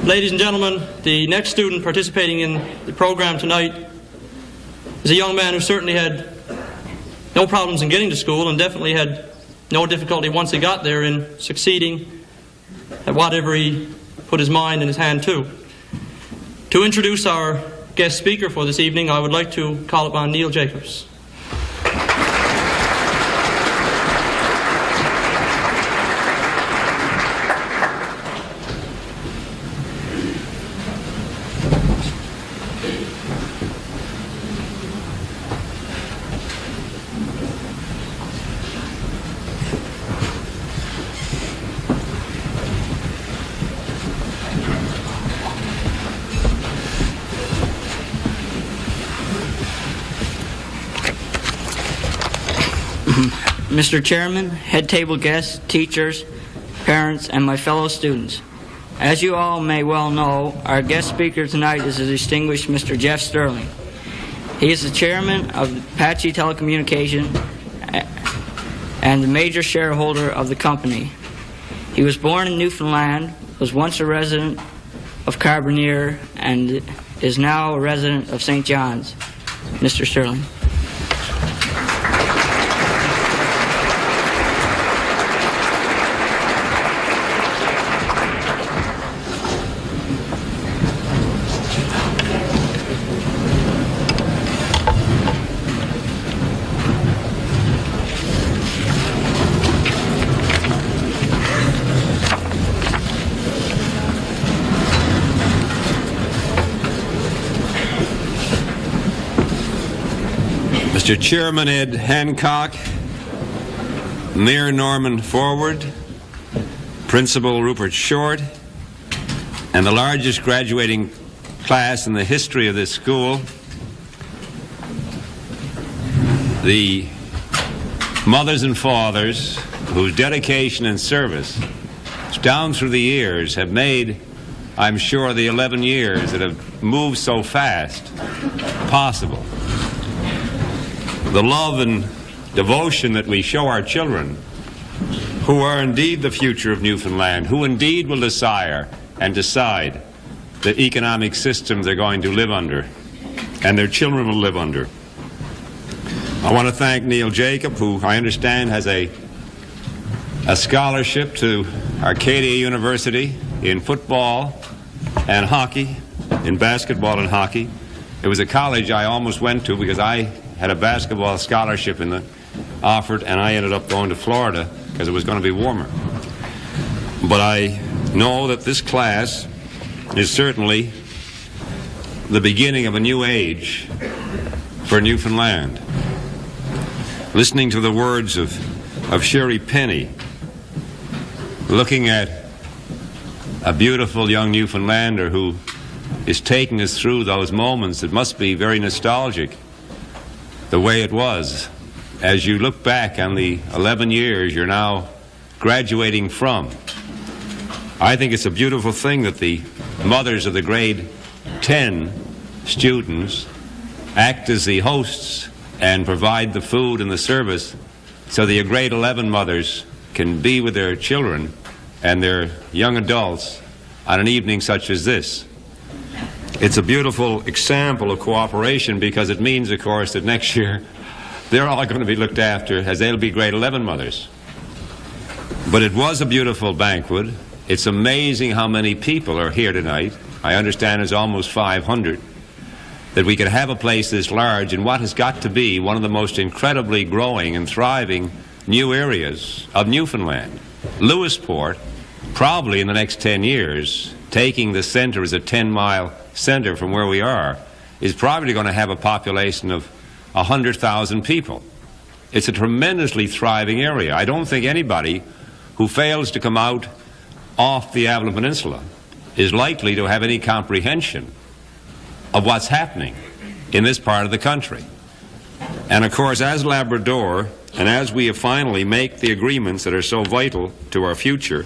Ladies and gentlemen, the next student participating in the program tonight is a young man who certainly had no problems in getting to school and definitely had no difficulty once he got there in succeeding at whatever he put his mind and his hand to. To introduce our guest speaker for this evening, I would like to call upon Neil Jacobs. Mr. Chairman, head table guests, teachers, parents, and my fellow students. As you all may well know, our guest speaker tonight is the distinguished Mr. Geoff Stirling. He is the chairman of Apache Telecommunication and the major shareholder of the company. He was born in Newfoundland, was once a resident of Carbonear, and is now a resident of St. John's. Mr. Stirling. Mr. Chairman Ed Hancock, Mayor Norman Forward, Principal Rupert Short, and the largest graduating class in the history of this school, the mothers and fathers whose dedication and service down through the years have made, I'm sure, the 11 years that have moved so fast possible. The love and devotion that we show our children, who are indeed the future of Newfoundland, who indeed will desire and decide the economic system they're going to live under, and their children will live under. I want to thank Neil Jacob, who I understand has a scholarship to Arcadia University in football and hockey, in basketball and hockey. It was a college I almost went to because I had a basketball scholarship offered, and I ended up going to Florida because it was going to be warmer. But I know that this class is certainly the beginning of a new age for Newfoundland. Listening to the words of Sherry Penny, looking at a beautiful young Newfoundlander who is taking us through those moments that must be very nostalgic, the way it was. As you look back on the 11 years you're now graduating from, I think it's a beautiful thing that the mothers of the grade 10 students act as the hosts and provide the food and the service so the grade 11 mothers can be with their children and their young adults on an evening such as this. It's a beautiful example of cooperation because it means, of course, that next year they're all going to be looked after as they'll be grade 11 mothers. But it was a beautiful banquet. It's amazing how many people are here tonight. I understand it's almost 500. That we could have a place this large in what has got to be one of the most incredibly growing and thriving new areas of Newfoundland. Lewisport, probably in the next 10 years, taking the center as a 10-mile center from where we are, is probably going to have a population of 100,000 people. It's a tremendously thriving area. I don't think anybody who fails to come out off the Avalon Peninsula is likely to have any comprehension of what's happening in this part of the country. And of course, as Labrador, and as we finally make the agreements that are so vital to our future,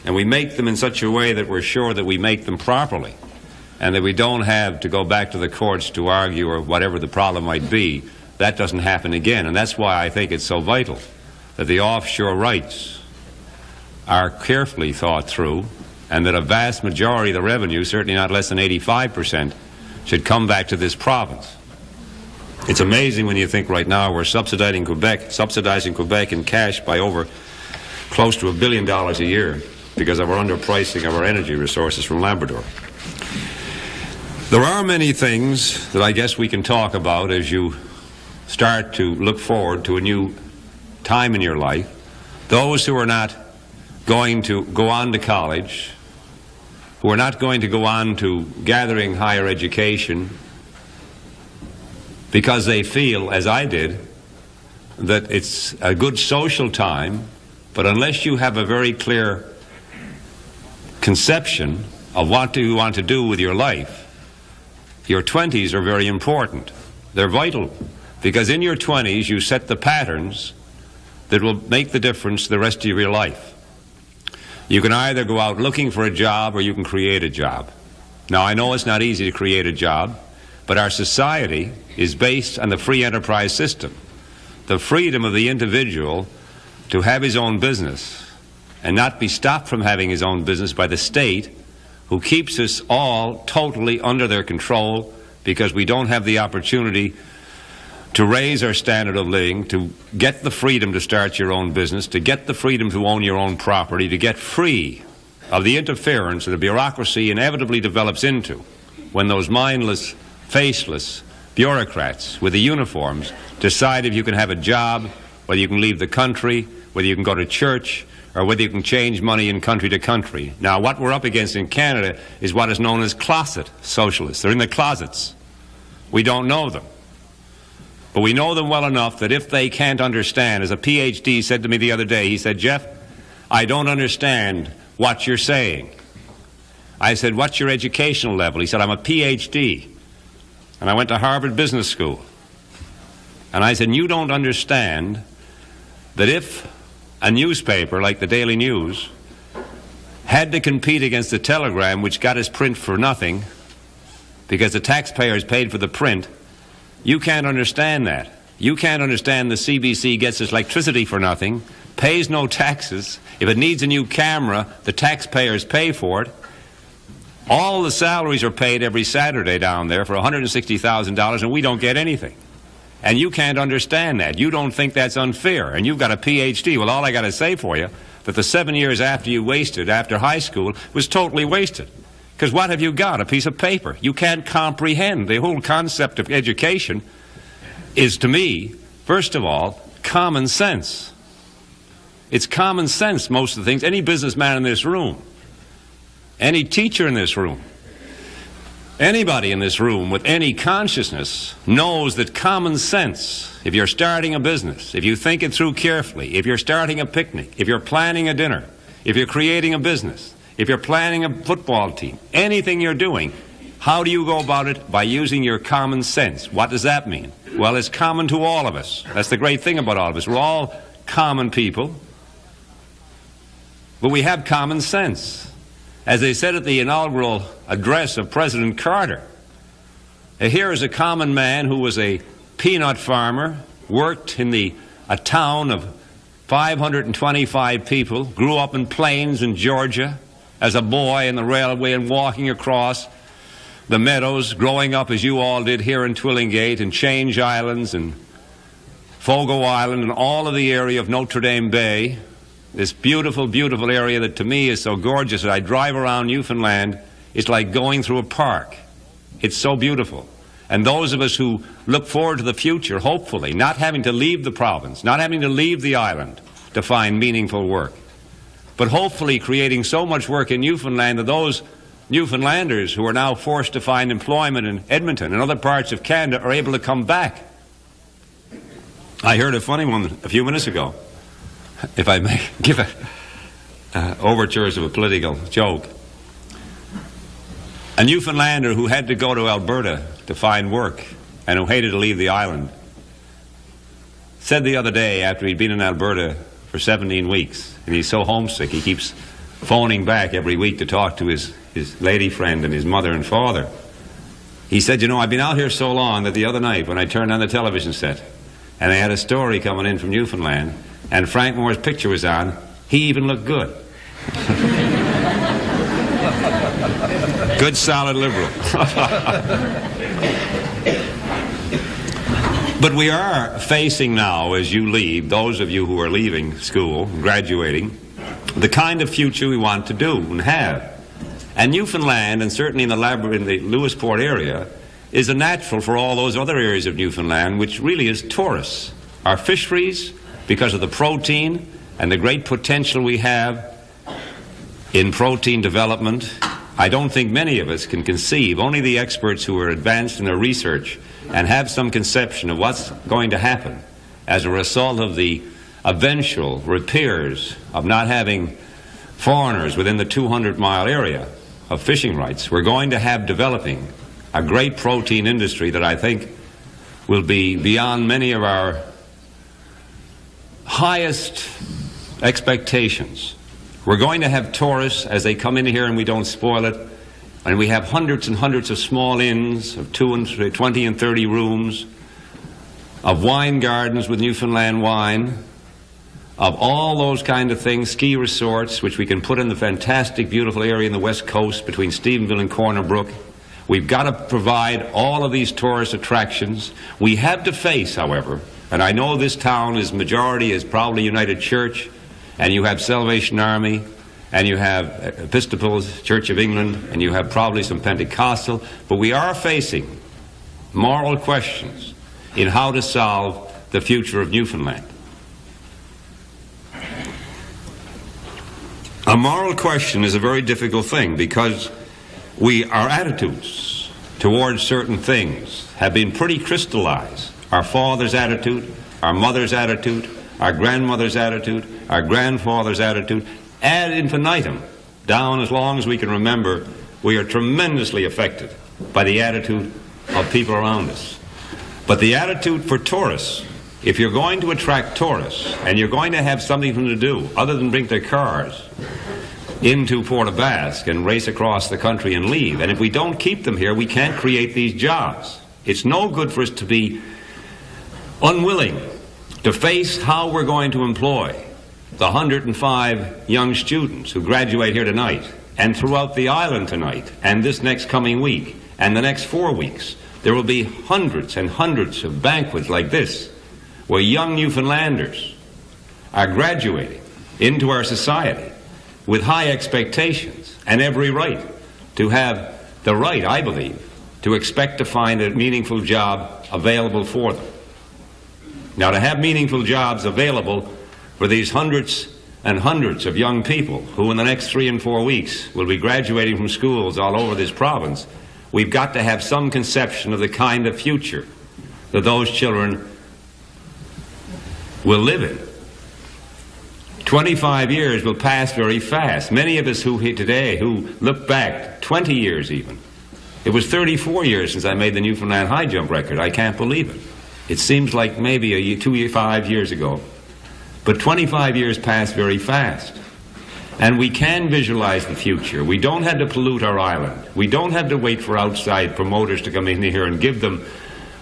and we make them in such a way that we're sure that we make them properly, and that we don't have to go back to the courts to argue or whatever the problem might be, that doesn't happen again. And that's why I think it's so vital that the offshore rights are carefully thought through and that a vast majority of the revenue, certainly not less than 85%, should come back to this province. It's amazing when you think right now we're subsidizing Quebec in cash by over close to $1 billion a year because of our underpricing of our energy resources from Labrador. There are many things that I guess we can talk about as you start to look forward to a new time in your life. Those who are not going to go on to college, who are not going to go on to gathering higher education because they feel, as I did, that it's a good social time, but unless you have a very clear conception of what you want to do with your life, your 20s are very important. They're vital, because in your 20s you set the patterns that will make the difference the rest of your life. You can either go out looking for a job or you can create a job. Now, I know it's not easy to create a job, but our society is based on the free enterprise system. The freedom of the individual to have his own business and not be stopped from having his own business by the state, who keeps us all totally under their control because we don't have the opportunity to raise our standard of living, to get the freedom to start your own business, to get the freedom to own your own property, to get free of the interference that the bureaucracy inevitably develops into when those mindless, faceless bureaucrats with the uniforms decide if you can have a job, whether you can leave the country, whether you can go to church, or whether you can change money in country to country. Now, what we're up against in Canada is what is known as closet socialists. They're in the closets. We don't know them. But we know them well enough that if they can't understand, as a PhD said to me the other day, he said, "Geoff, I don't understand what you're saying." I said, "What's your educational level?" He said, "I'm a PhD, and I went to Harvard Business School." And I said, "You don't understand that if a newspaper like the Daily News had to compete against the Telegram, which got its print for nothing because the taxpayers paid for the print, you can't understand that. You can't understand the CBC gets its electricity for nothing, pays no taxes. If it needs a new camera, the taxpayers pay for it. All the salaries are paid every Saturday down there for $160,000, and we don't get anything. And you can't understand that. You don't think that's unfair, and you've got a PhD. Well, all I got to say for you, that the 7 years after you wasted, after high school, was totally wasted. Because what have you got? A piece of paper. You can't comprehend. The whole concept of education is, to me, first of all, common sense. It's common sense, most of the things. Any businessman in this room, any teacher in this room, anybody in this room with any consciousness knows that common sense, if you're starting a business, if you think it through carefully, if you're starting a picnic, if you're planning a dinner, if you're creating a business, if you're planning a football team, anything you're doing, how do you go about it? By using your common sense. What does that mean? Well, it's common to all of us. That's the great thing about all of us. We're all common people, but we have common sense. As they said at the inaugural address of President Carter, here is a common man who was a peanut farmer, worked in a town of 525 people, grew up in Plains in Georgia as a boy in the railway and walking across the meadows, growing up as you all did here in Twillingate and Change Islands and Fogo Island and all of the area of Notre Dame Bay. This beautiful, beautiful area that to me is so gorgeous that I drive around Newfoundland, it's like going through a park. It's so beautiful. And those of us who look forward to the future, hopefully, not having to leave the province, not having to leave the island to find meaningful work, but hopefully creating so much work in Newfoundland that those Newfoundlanders who are now forced to find employment in Edmonton and other parts of Canada are able to come back. I heard a funny one a few minutes ago, if I may give overtures of a political joke. A Newfoundlander who had to go to Alberta to find work and who hated to leave the island said the other day, after he'd been in Alberta for 17 weeks, and he's so homesick he keeps phoning back every week to talk to his lady friend and his mother and father. He said, "You know, I've been out here so long that the other night when I turned on the television set and they had a story coming in from Newfoundland and Frank Moore's picture was on, he even looked good." Good, solid liberal. But we are facing now, as you leave, those of you who are leaving school, graduating, the kind of future we want to do and have. And Newfoundland, and certainly in the Lewisport area, is a natural for all those other areas of Newfoundland, which really is tourists. Our fisheries, because of the protein and the great potential we have in protein development, I don't think many of us can conceive. Only the experts who are advanced in their research and have some conception of what's going to happen as a result of the eventual repairs of not having foreigners within the 200-mile area of fishing rights. We're going to have developing a great protein industry that I think will be beyond many of our highest expectations. We're going to have tourists as they come in here and we don't spoil it. And we have hundreds and hundreds of small inns of 20 and 30 rooms, of wine gardens with Newfoundland wine, of all those kind of things, ski resorts, which we can put in the fantastic, beautiful area in the west coast between Stephenville and Corner Brook. We've got to provide all of these tourist attractions. We have to face, however, and I know this town is majority is probably United Church, and you have Salvation Army, and you have Episcopal Church of England, and you have probably some Pentecostal, but we are facing moral questions in how to solve the future of Newfoundland. A moral question is a very difficult thing because our attitudes towards certain things have been pretty crystallized. Our father's attitude, our mother's attitude, our grandmother's attitude, our grandfather's attitude, ad infinitum, down as long as we can remember, we are tremendously affected by the attitude of people around us. But the attitude for tourists, if you're going to attract tourists and you're going to have something for them to do other than bring their cars into Port aux Basques and race across the country and leave, and if we don't keep them here, we can't create these jobs. It's no good for us to be unwilling to face how we're going to employ the 105 young students who graduate here tonight and throughout the island tonight and this next coming week and the next 4 weeks. There will be hundreds and hundreds of banquets like this where young Newfoundlanders are graduating into our society with high expectations and every right to have the right, I believe, to expect to find a meaningful job available for them. Now, to have meaningful jobs available for these hundreds and hundreds of young people who in the next 3 and 4 weeks will be graduating from schools all over this province, we've got to have some conception of the kind of future that those children will live in. 25 years will pass very fast. Many of us who look back 20 years even. It was 34 years since I made the Newfoundland high jump record. I can't believe it. It seems like maybe 5 years ago. But 25 years pass very fast. And we can visualize the future. We don't have to pollute our island. We don't have to wait for outside promoters to come in here and give them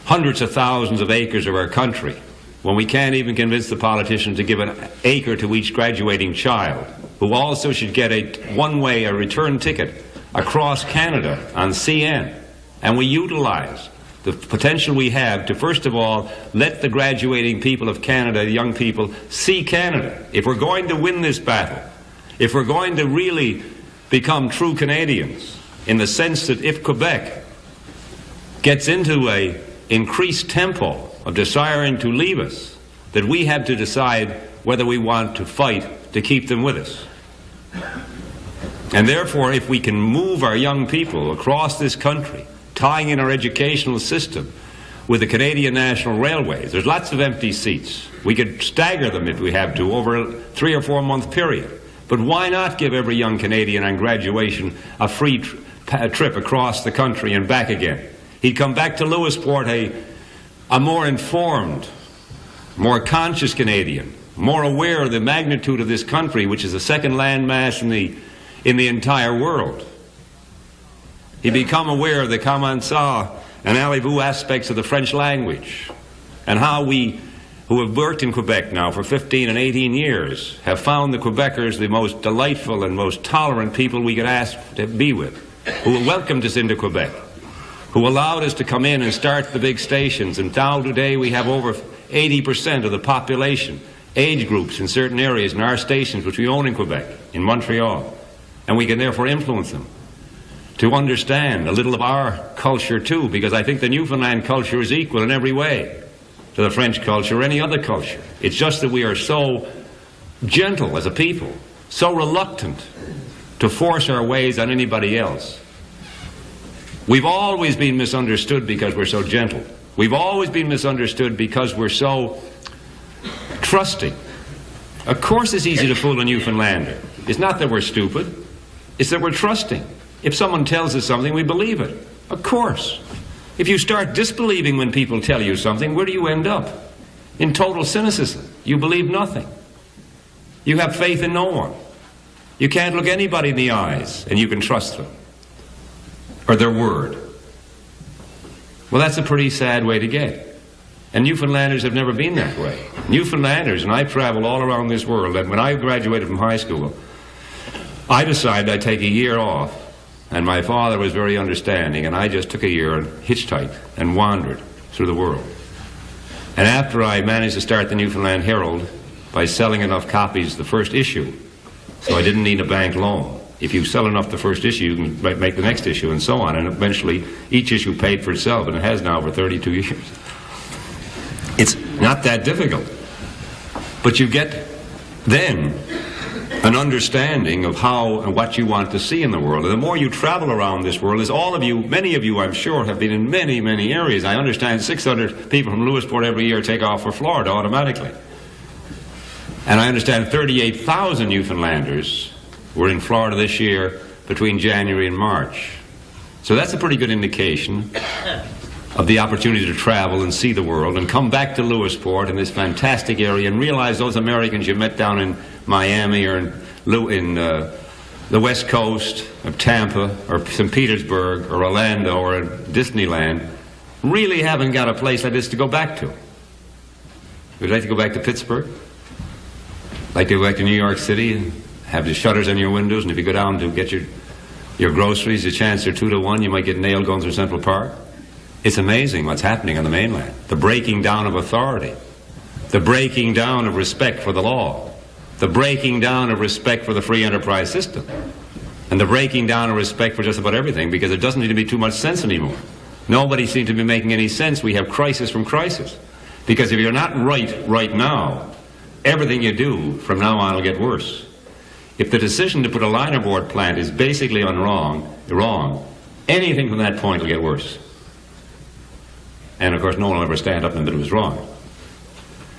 hundreds of thousands of acres of our country when we can't even convince the politicians to give an acre to each graduating child, who also should get a return ticket across Canada on CN. And we utilize the potential we have to, first of all, let the graduating people of Canada, the young people, see Canada. If we're going to win this battle, if we're going to really become true Canadians, in the sense that if Quebec gets into an increased tempo of desiring to leave us, that we have to decide whether we want to fight to keep them with us. And therefore, if we can move our young people across this country, tying in our educational system with the Canadian National Railways. There's lots of empty seats. We could stagger them if we have to over a 3 or 4 month period. But why not give every young Canadian on graduation a free trip across the country and back again? He'd come back to Lewisport a more informed, more conscious Canadian, more aware of the magnitude of this country, which is the second landmass in the entire world. He become aware of the Commençat and Allez-vous aspects of the French language, and how we, who have worked in Quebec now for 15 and 18 years, have found the Quebecers the most delightful and most tolerant people we could ask to be with. who welcomed us into Quebec, who allowed us to come in and start the big stations. And now today we have over 80% of the population, age groups in certain areas in our stations, which we own in Quebec, in Montreal. And we can therefore influence them to understand a little of our culture too, because I think the Newfoundland culture is equal in every way to the French culture or any other culture. It's just that we are so gentle as a people, so reluctant to force our ways on anybody else. We've always been misunderstood because we're so gentle. We've always been misunderstood because we're so trusting. Of course it's easy to fool a Newfoundlander. It's not that we're stupid, it's that we're trusting. If someone tells us something, we believe it. Of course. If you start disbelieving when people tell you something, where do you end up? In total cynicism. You believe nothing. You have faith in no one. You can't look anybody in the eyes and you can trust them or their word. Well, that's a pretty sad way to get. And Newfoundlanders have never been that way. Newfoundlanders, and I've traveled all around this world, and when I graduated from high school, I decided I'd take a year off. And my father was very understanding, and I just took a year and hitchhiked and wandered through the world. And after I managed to start the Newfoundland Herald by selling enough copies the first issue, so I didn't need a bank loan. If you sell enough the first issue, you can make the next issue, and so on. And eventually, each issue paid for itself, and it has now for 32 years. It's not that difficult. But you get then an understanding of how and what you want to see in the world. And the more you travel around this world, as all of you, many of you I'm sure, have been in many, many areas. I understand 600 people from Lewisport every year take off for Florida automatically. And I understand 38,000 Newfoundlanders were in Florida this year between January and March. So that's a pretty good indication of the opportunity to travel and see the world and come back to Lewisport in this fantastic area and realize those Americans you met down in Miami or in the West Coast of Tampa or St. Petersburg or Orlando or Disneyland really haven't got a place like this to go back to. Would you like to go back to Pittsburgh? Like to go back to New York City and have the shutters on your windows, and if you go down to get your groceries, the chance are 2 to 1 you might get nailed going through Central Park? It's amazing what's happening on the mainland. The breaking down of authority, the breaking down of respect for the law, the breaking down of respect for the free enterprise system, and the breaking down of respect for just about everything, because there doesn't need to be too much sense anymore. Nobody seems to be making any sense. We have crisis from crisis. Because if you're not right now, everything you do from now on will get worse. If the decision to put a linerboard plant is basically wrong, anything from that point will get worse. And of course no one will ever stand up and admit it was wrong.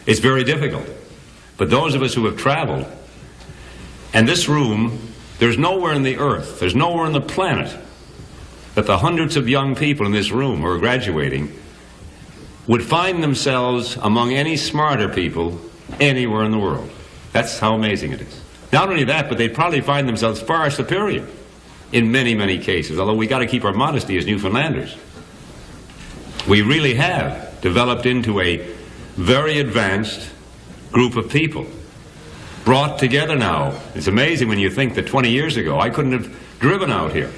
It's very difficult. But those of us who have traveled, and this room, there's nowhere in the earth, there's nowhere on the planet that the hundreds of young people in this room who are graduating would find themselves among any smarter people anywhere in the world. That's how amazing it is. Not only that, but they'd probably find themselves far superior in many, many cases, although we got to keep our modesty as Newfoundlanders. We really have developed into a very advanced group of people, brought together now. It's amazing when you think that 20 years ago I couldn't have driven out here.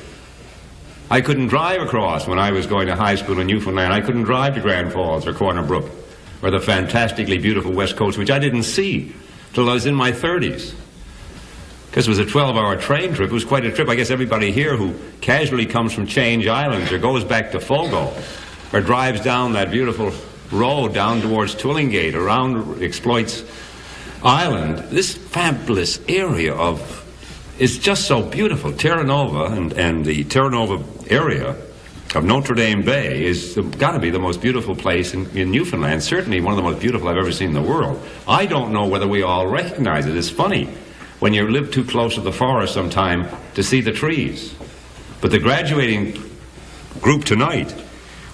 I couldn't drive across when I was going to high school in Newfoundland. I couldn't drive to Grand Falls or Corner Brook or the fantastically beautiful West Coast, which I didn't see till I was in my 30s. Because it was a 12-hour train trip. It was quite a trip. I guess everybody here who casually comes from Change Islands or goes back to Fogo or drives down that beautiful road down towards Twillingate, around Exploits Island, this fabulous area is just so beautiful. Terra Nova and the Terra Nova area of Notre Dame Bay is got to be the most beautiful place in Newfoundland, certainly one of the most beautiful I've ever seen in the world. I don't know whether we all recognize it. It's funny when you live too close to the forest sometime to see the trees. But the graduating group tonight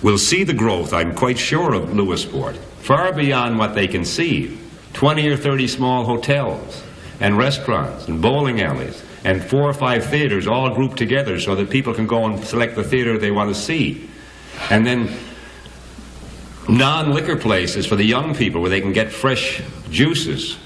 will see the growth, I'm quite sure, of Lewisport, far beyond what they conceive. 20 or 30 small hotels and restaurants and bowling alleys and 4 or 5 theaters all grouped together so that people can go and select the theater they want to see. And then non-liquor places for the young people where they can get fresh juices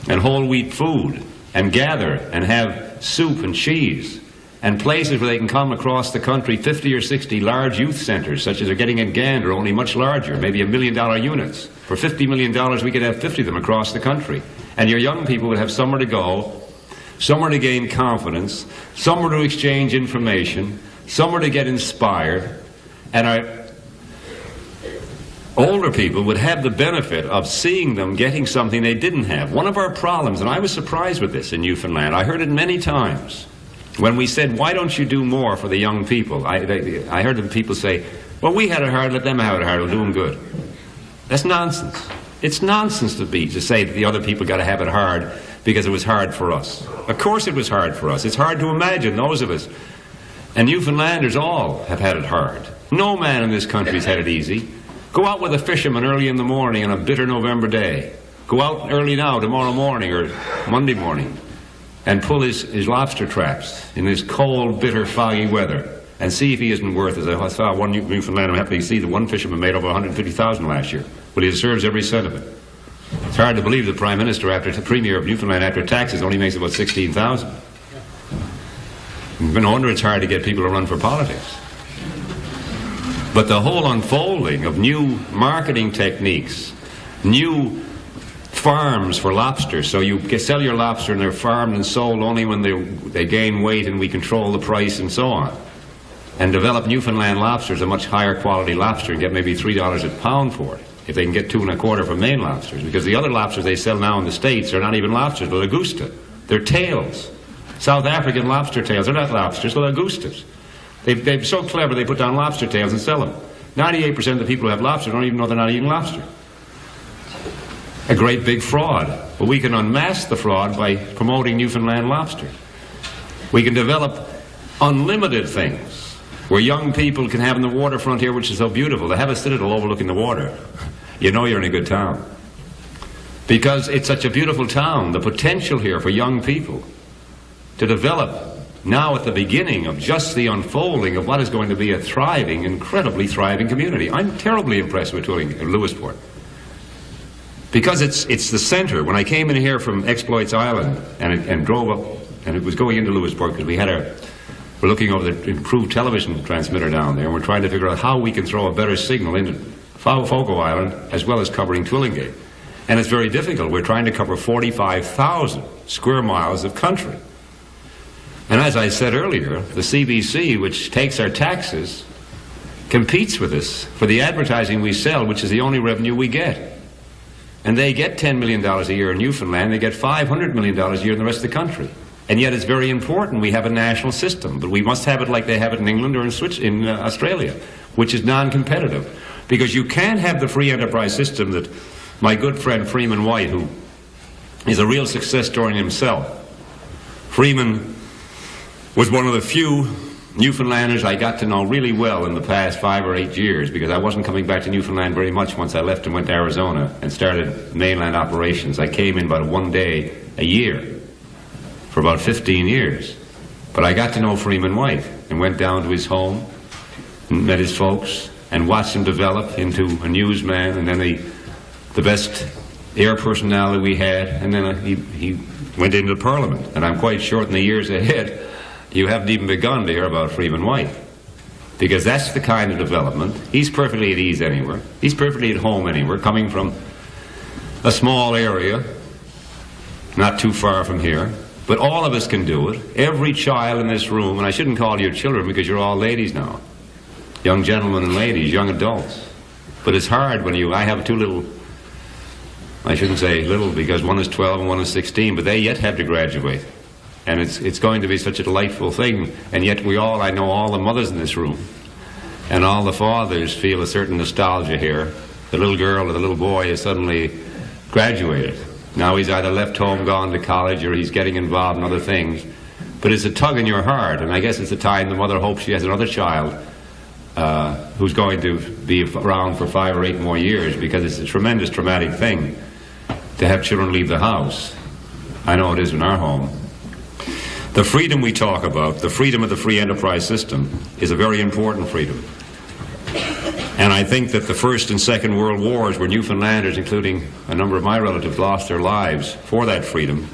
and whole wheat food and gather and have soup and cheese and places where they can come across the country, 50 or 60 large youth centers, such as they're getting in Gander, only much larger, maybe $1 million units. For $50 million, we could have 50 of them across the country. And your young people would have somewhere to go, somewhere to gain confidence, somewhere to exchange information, somewhere to get inspired, and our older people would have the benefit of seeing them getting something they didn't have. One of our problems, and I was surprised with this in Newfoundland, I heard it many times, when we said, why don't you do more for the young people? I heard the people say, well, we had it hard, let them have it hard, we'll do them good. That's nonsense. It's nonsense to say that the other people got to have it hard because it was hard for us. Of course it was hard for us. It's hard to imagine, those of us. And Newfoundlanders all have had it hard. No man in this country's had it easy. Go out with a fisherman early in the morning on a bitter November day. Go out early now, tomorrow morning or Monday morning, and pull his lobster traps in this cold, bitter, foggy weather, and see if he isn't worth, as I saw one Newfoundland, I'm happy to see that one fisherman made over $150,000 last year. Well, he deserves every cent of it. It's hard to believe the Prime Minister, the Premier of Newfoundland, after taxes, only makes about $16,000. No wonder it's hard to get people to run for politics. But the whole unfolding of new marketing techniques, new farms for lobsters, so you sell your lobster and they're farmed and sold only when they gain weight and we control the price and so on. And develop Newfoundland lobsters, a much higher quality lobster, and get maybe $3 a pound for it, if they can get 2 1/4 for Maine lobsters. Because the other lobsters they sell now in the States are not even lobsters, but Augusta. They're tails. South African lobster tails. They're not lobsters, they're Augustas. They're so clever they put down lobster tails and sell them. 98% of the people who have lobster don't even know they're not eating lobster. A great big fraud. But we can unmask the fraud by promoting Newfoundland lobster. We can develop unlimited things where young people can have in the waterfront here, which is so beautiful. They have a citadel overlooking the water. You know you're in a good town. Because it's such a beautiful town, the potential here for young people to develop now at the beginning of just the unfolding of what is going to be a thriving, incredibly thriving community. I'm terribly impressed with Lewisport. Because it's the center. When I came in here from Exploits Island and drove up, and it was going into Lewisport because we're looking over the improved television transmitter down there, and we're trying to figure out how we can throw a better signal into Fogo Island as well as covering Twillingate. And it's very difficult. We're trying to cover 45,000 square miles of country. And as I said earlier, the CBC, which takes our taxes, competes with us for the advertising we sell, which is the only revenue we get. And they get $10 million a year in Newfoundland. They get $500 million a year in the rest of the country. And yet it's very important we have a national system. But we must have it like they have it in England or in Australia, which is non-competitive. Because you can't have the free enterprise system that my good friend Freeman White, who is a real success story in himself. Freeman was one of the few Newfoundlanders I got to know really well in the past 5 or 8 years, because I wasn't coming back to Newfoundland very much once I left and went to Arizona and started mainland operations. I came in about 1 day a year for about 15 years. But I got to know Freeman White and went down to his home and met his folks and watched him develop into a newsman, and then the best air personality we had, and then he went into Parliament. And I'm quite sure in the years ahead you haven't even begun to hear about Freeman White, because that's the kind of development. He's perfectly at ease anywhere. He's perfectly at home anywhere, coming from a small area, not too far from here. But all of us can do it. Every child in this room, and I shouldn't call you children because you're all ladies now. Young gentlemen and ladies, young adults. But it's hard when I have 2 little, I shouldn't say little because one is 12 and one is 16, but they yet have to graduate. And it's going to be such a delightful thing. And yet I know all the mothers in this room and all the fathers feel a certain nostalgia here. The little girl or the little boy has suddenly graduated. Now he's either left home, gone to college, or he's getting involved in other things. But it's a tug in your heart, and I guess it's the time the mother hopes she has another child who's going to be around for 5 or 8 more years, because it's a tremendous traumatic thing to have children leave the house. I know it is in our home. The freedom we talk about, the freedom of the free enterprise system, is a very important freedom. And I think that the First and Second World Wars, where Newfoundlanders, including a number of my relatives, lost their lives for that freedom,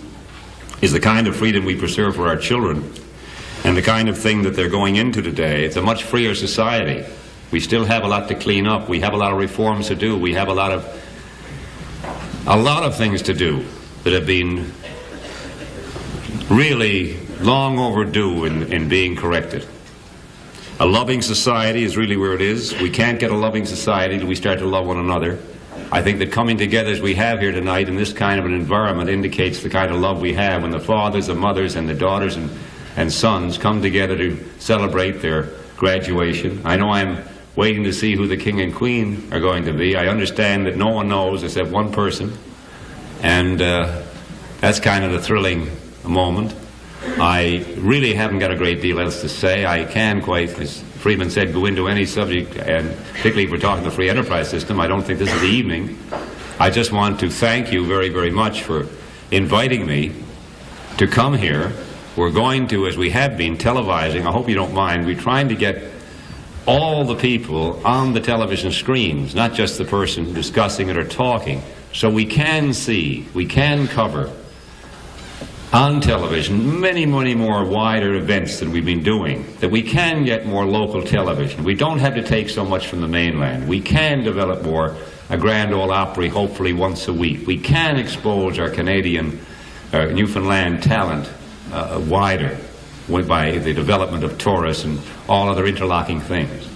is the kind of freedom we preserve for our children. and the kind of thing that they're going into today, it's a much freer society. We still have a lot to clean up. We have a lot of reforms to do. We have a lot of things to do that have been really long overdue in being corrected. A loving society is really where it is. We can't get a loving society till we start to love one another. I think that coming together as we have here tonight in this kind of an environment indicates the kind of love we have when the fathers, the mothers, and the daughters and sons come together to celebrate their graduation. I know I'm waiting to see who the king and queen are going to be. I understand that no one knows except one person, and that's kind of a thrilling moment. I really haven't got a great deal else to say. I can quite, as Friedman said, go into any subject, and particularly if we're talking the free enterprise system. I don't think this is the evening. I just want to thank you very, very much for inviting me to come here. We're going to, as we have been, televising. I hope you don't mind. We're trying to get all the people on the television screens, not just the person discussing it or talking, so we can see, we can cover on television many, many more wider events than we've been doing, that we can get more local television. We don't have to take so much from the mainland. We can develop more, a Grand Ole Opry hopefully once a week. We can expose our Canadian, Newfoundland talent wider by the development of tourists and all other interlocking things.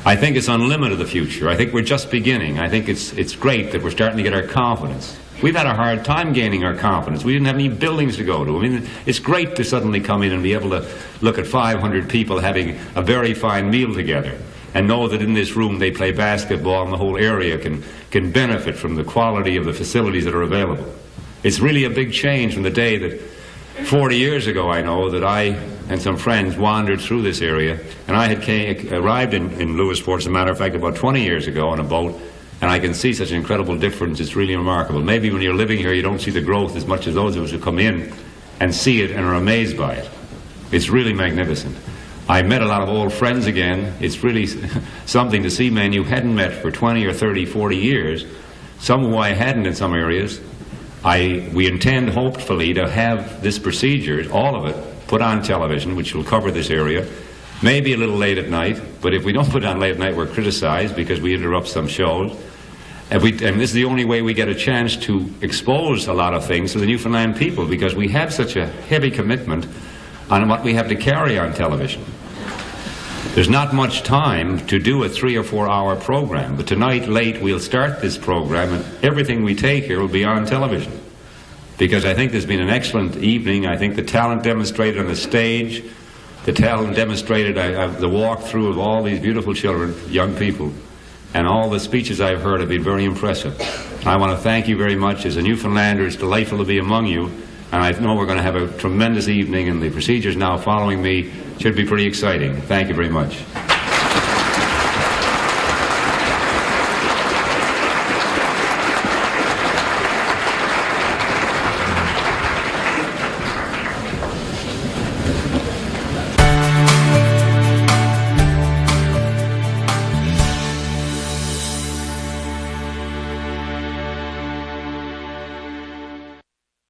I think it's unlimited, the future. I think we're just beginning. I think it's great that we're starting to get our confidence. We've had a hard time gaining our confidence. We didn't have any buildings to go to. I mean, it's great to suddenly come in and be able to look at 500 people having a very fine meal together and know that in this room they play basketball and the whole area can benefit from the quality of the facilities that are available. It's really a big change from the day that 40 years ago, I know, that I and some friends wandered through this area, and I had arrived in Lewisport, as a matter of fact, about 20 years ago on a boat. And I can see such an incredible difference. It's really remarkable. Maybe when you're living here, you don't see the growth as much as those of us who come in and see it and are amazed by it. It's really magnificent. I met a lot of old friends again. It's really something to see men you hadn't met for 20 or 30, 40 years, some who I hadn't in some areas. We intend, hopefully, to have this procedure, all of it, put on television, which will cover this area. Maybe a little late at night, but if we don't put it on late at night, we're criticized because we interrupt some shows. And this is the only way we get a chance to expose a lot of things to the Newfoundland people, because we have such a heavy commitment on what we have to carry on television. There's not much time to do a 3 or 4 hour program, but tonight late we'll start this program, and everything we take here will be on television. Because I think there's been an excellent evening. I think the talent demonstrated on the stage, the talent demonstrated, the walkthrough of all these beautiful children, young people, and all the speeches I've heard have been very impressive. I want to thank you very much. As a Newfoundlander, it's delightful to be among you, and I know we're going to have a tremendous evening, and the procedures now following me should be pretty exciting. Thank you very much.